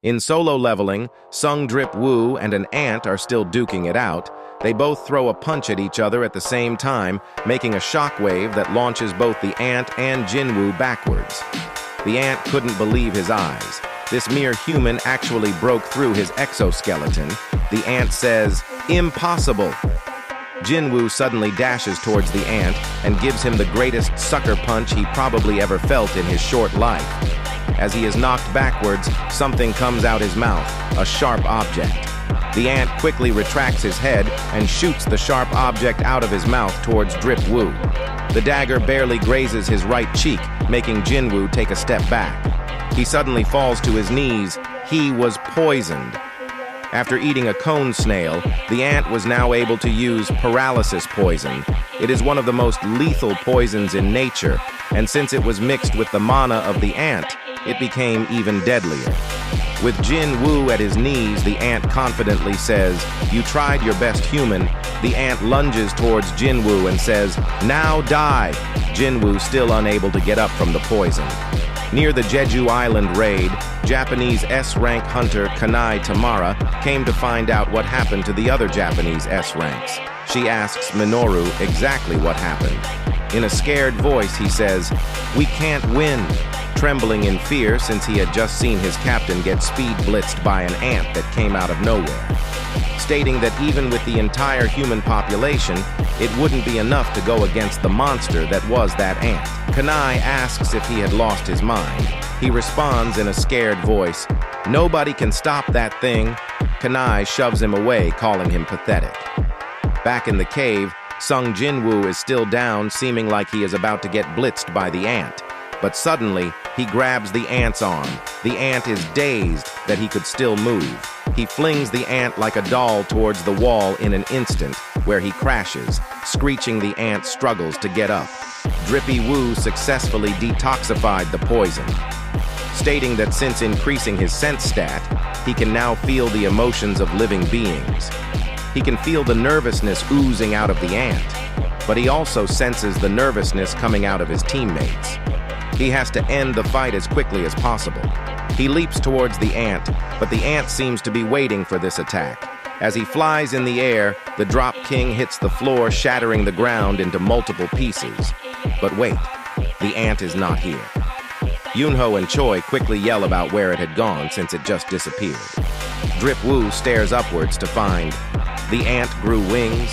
In solo leveling, Sung Drip Woo and an ant are still duking it out. They both throw a punch at each other at the same time, making a shockwave that launches both the ant and Jinwoo backwards. The ant couldn't believe his eyes. This mere human actually broke through his exoskeleton. The ant says, "Impossible!" Jinwoo suddenly dashes towards the ant and gives him the greatest sucker punch he probably ever felt in his short life. As he is knocked backwards, something comes out his mouth, a sharp object. The ant quickly retracts his head and shoots the sharp object out of his mouth towards Drip Woo. The dagger barely grazes his right cheek, making Jinwoo take a step back. He suddenly falls to his knees. He was poisoned. After eating a cone snail, the ant was now able to use paralysis poison. It is one of the most lethal poisons in nature, and since it was mixed with the mana of the ant, it became even deadlier. With Jin Woo at his knees, the ant confidently says, "You tried your best, human." The ant lunges towards Jin Woo and says, "Now die!" Jin Woo still unable to get up from the poison. Near the Jeju Island raid, Japanese S-rank hunter Kanai Tamara came to find out what happened to the other Japanese S-ranks. She asks Minoru exactly what happened. In a scared voice, he says, "We can't win," trembling in fear since he had just seen his captain get speed blitzed by an ant that came out of nowhere. Stating that even with the entire human population, it wouldn't be enough to go against the monster that was that ant. Kanai asks if he had lost his mind. He responds in a scared voice, "Nobody can stop that thing." Kanai shoves him away, calling him pathetic. Back in the cave, Sung Jinwoo is still down, seeming like he is about to get blitzed by the ant. But suddenly, he grabs the ant's arm. The ant is dazed that he could still move. He flings the ant like a doll towards the wall in an instant, where he crashes. Screeching, the ant struggles to get up. Drippy Woo successfully detoxified the poison, stating that since increasing his sense stat, he can now feel the emotions of living beings. He can feel the nervousness oozing out of the ant, but he also senses the nervousness coming out of his teammates. He has to end the fight as quickly as possible. He leaps towards the ant, but the ant seems to be waiting for this attack. As he flies in the air, the Drop King hits the floor, shattering the ground into multiple pieces. But wait, the ant is not here. Yunho and Choi quickly yell about where it had gone since it just disappeared. Drip Woo stares upwards to find the ant grew wings.